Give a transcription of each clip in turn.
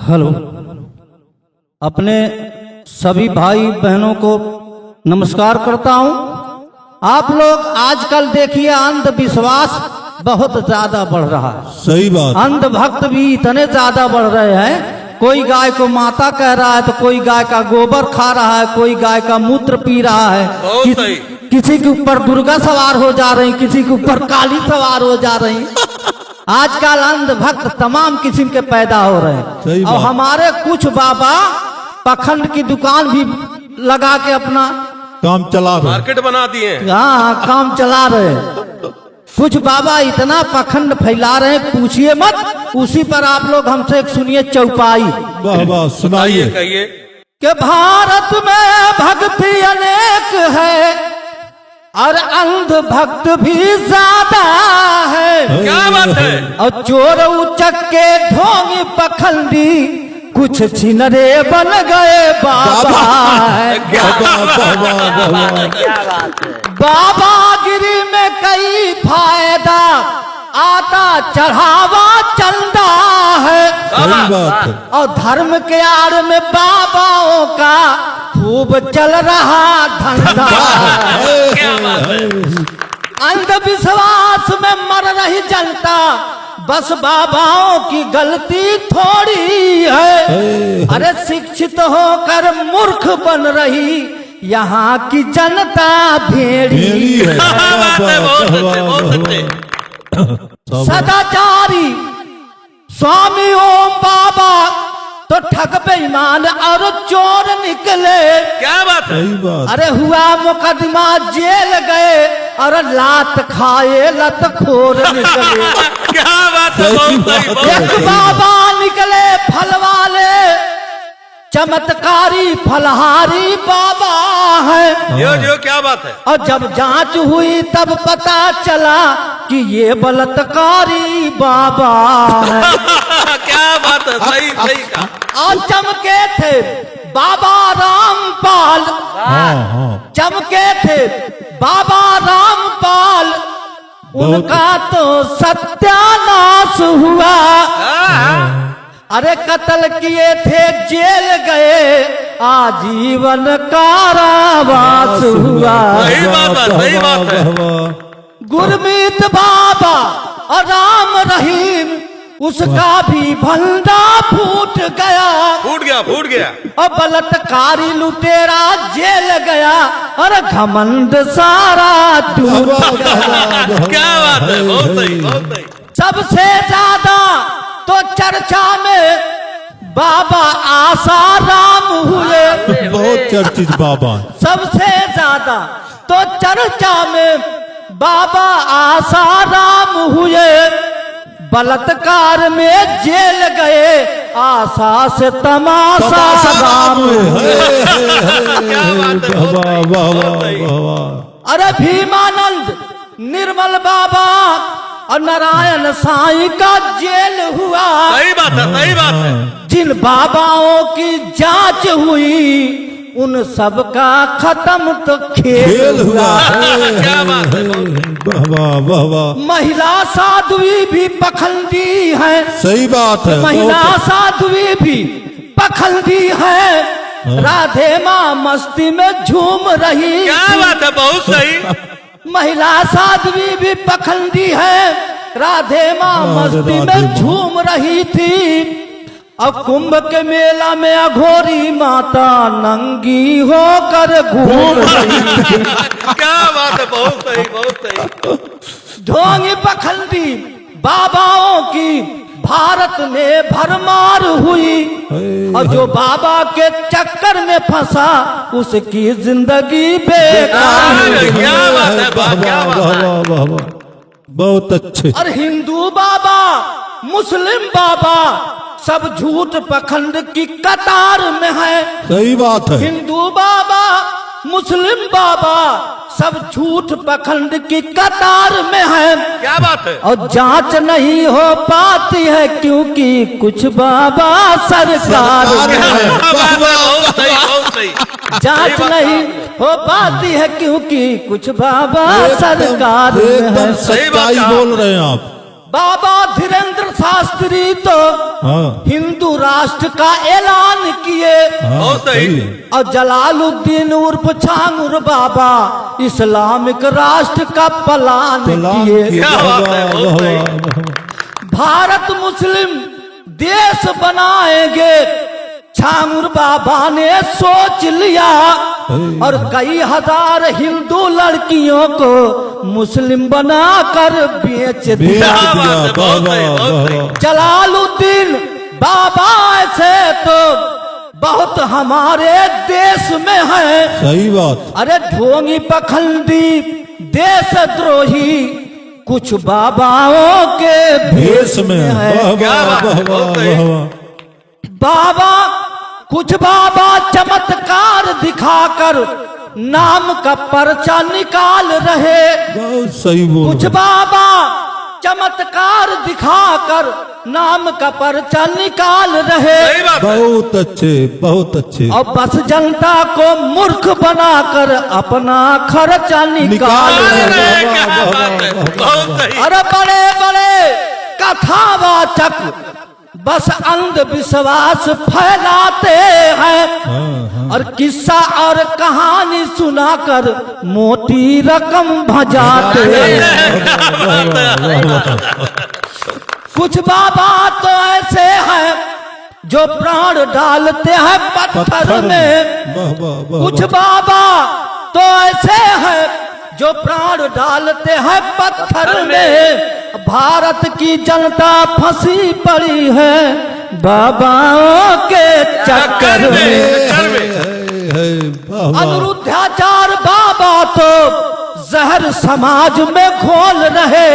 Hello, अपने सभी भाई बहनों को नमस्कार करता हूं। आप लोग आजकल देखिए अंधविश्वास बहुत ज्यादा बढ़ रहा है। सही बात। अंधभक्त भी इतने ज्यादा बढ़ रहे हैं। कोई गाय को माता कह रहा है तो कोई गाय का गोबर खा रहा है, कोई गाय का मूत्र पी रहा है। किसी के ऊपर दुर्गा सवार हो जा रही, किसी के ऊपर काली सवार हो जा रही। आजकल अंधभक्त तमाम किस्म के पैदा हो रहे हैं। और हमारे कुछ बाबा पखंड की दुकान भी लगा के अपना काम चला रहे, मार्केट बना दिए। हाँ, काम चला रहे हैं। कुछ बाबा इतना पखंड फैला रहे हैं, पूछिए मत। उसी पर आप लोग हमसे एक सुनिए चौपाई। वाह वाह, सुनाइए। कहिए कि भारत में भक्ति अनेक है और अंध भक्त भी ज्यादा है। क्या बात है। और चोर उचक्के ढोंगी पखंडी कुछ छिनरे बन गए बाबा। बाबागिरी में कई फायदा आता चढ़ावा चंदा है। और धर्म के आड़ में बाबाओं का खूब चल रहा धंधा। अंधविश्वास में मर रही जनता, बस बाबाओं की गलती थोड़ी है। अरे शिक्षित होकर मूर्ख बन रही यहाँ की जनता भेड़ी है। सदाचारी स्वामी ओम बाबा तो ठग बेईमान और चोर निकले। क्या बात है। अरे हुआ मुकदमा जेल गए और लात खाए लतखोर निकले। क्या बात है। एक बाबा निकले फल वाले, चमत्कारी फलहारी बाबा है। जो क्या बात है। और जब जांच हुई तब पता चला कि ये बलात्कारी बाबा है। क्या बात है। सही सही कहा। और चमके थे बाबा रामपाल। चमके थे बाबा रामपाल, उनका तो सत्यानाश हुआ। अरे कत्ल किए थे, जेल गए, आजीवन कारावास हुआ। सही बात है, सही बात है। गुरमीत बाबा और राम रहीम, उसका भी भंडा फूट गया। फूट गया। और बलात्कारी लुटेरा जेल गया और घमंड सारा डूब गया। क्या बात है। बहुत सही, बहुत सही। सबसे ज्यादा तो चर्चा में बाबा आसाराम हुए। बहुत चर्चित बाबा। सबसे ज्यादा तो चर्चा में बाबा आसाराम हुए। बलात्कार में जेल गए, आशा से तमाशा राम हुए। अरे भीमानंद निर्मल बाबा और नारायण साईं का जेल हुआ। सही बात है, सही बात है। जिन बाबाओं की जांच हुई उन सब का खत्म तो खेल हुआ। क्या बात है। महिला साध्वी भी पखंडी है। सही बात है। महिला साध्वी भी पखंडी है। राधे माँ मस्ती में झूम रही। क्या बात है। बहुत सही। महिला साध्वी भी पखंडी है, राधे माँ मस्ती में झूम रही थी। और कुंभ के मेला में अघोरी माता नंगी होकर घूम रही थी। क्या बात है। बहुत सही, बहुत सही। ढोंगी पखंडी बाबाओं की भारत में भरमार हुई। और जो बाबा के चक्कर में फंसा उसकी जिंदगी बेकार। क्या बात है। क्या बात है। बहुत अच्छे। और हिंदू बाबा मुस्लिम बाबा सब झूठ पखंड की कतार में है। सही बात है। हिंदू बाबा मुस्लिम बाबा सब झूठ पखंड की कतार में है। क्या बात है। और जांच नहीं हो पाती है क्योंकि कुछ बाबा सरकार में है। बहुत सही, बहुत सही। जांच नहीं हो पाती है क्योंकि कुछ बाबा सरकार में है। सच्चाई बोल रहे हैं आप। बाबा धीरेन्द्र शास्त्री तो हाँ हिंदू राष्ट्र का ऐलान किए हाँ बहुत सही। सही है। और जलालुद्दीन उर्फ छांगुर बाबा इस्लामिक राष्ट्र का प्लान सलाम किए। किए। क्या बात है, वाह, बहुत वाह, सही। वाह, वाह। भारत मुस्लिम देश बनाएंगे छांगुर बाबा ने सोच लिया और कई हजार हिंदू लड़कियों को मुस्लिम बनाकर बेच बेच दिया। क्या बात दिया है, बहुत वाह, सही, वाह, बहुत वाह, सही। वाह। जलालुद्दीन बाबा ऐसे तो बहुत हमारे देश में है। सही बात। अरे ढोंगी पखंडी देशद्रोही कुछ बाबाओं के भेष में है। वाह क्या वाह बात है, वाह बहुत वाह सही। वाह वाह। बाबा कुछ बाबा चमत्कार दिखाकर नाम का पर्चा निकाल रहे। बहुत सही बोल कुछ बाबा चमत्कार दिखाकर नाम का पर्चा निकाल रहे। सही बात है। बहुत अच्छे बहुत अच्छे। और बस जनता को मूर्ख बनाकर अपना खर्चा निकाल अरे रहे। क्या बात है, बहुत सही। अरे बड़े बड़े कथावाचक बस अंधविश्वास फैलाते हैं हाँ हाँ और किस्सा और कहानी सुनाकर मोटी रकम भजाते हैं। कुछ बाबा तो ऐसे हैं जो प्राण डालते हैं पत्थर में। वाह वाह वाह कुछ बाबा तो ऐसे हैं जो प्राण डालते हैं पत्थर में। भारत की जनता फंसी पड़ी है बाबाओं के चक्कर में। वाह वाह अनिरुद्धाचार बाबा तो जहर समाज में घोल रहे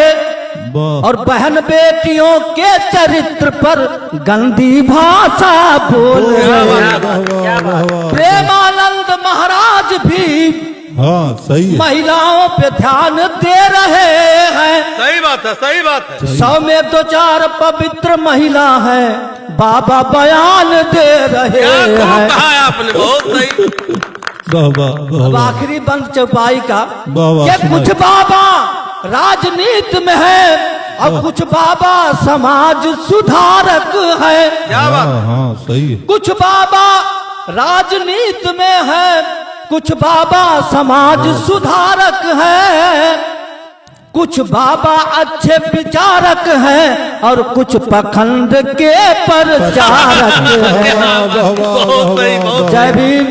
वाह। और बहन बेटियों के चरित्र पर गंदी भाषा बोल रहे। वाह, वाह, वाह, वाह। प्रेमानंद महाराज भी हाँ सही है। महिलाओं पे ध्यान दे रहे हैं। सही बात है, सही बात है। 100 में 2-4 पवित्र महिला है बाबा बयान दे रहे क्या खूब हैं। कहा है आपने, बहुत सही। वाह वाह वाह अब वाह। आखिरी बंद चौपाई का वाह, वाह, ये सुनाइए। कुछ बाबा राजनीति में है और कुछ बाबा समाज सुधारक है। क्या बात हाँ हाँ सही है। कुछ बाबा राजनीति में है कुछ बाबा समाज सुधारक है। कुछ बाबा अच्छे विचारक हैं और कुछ पखंड के प्रचारक हैं। वाह, वाह, वाह, बहुत सही, वाह, बहुत वाह। जय भीम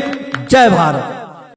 जय भारत।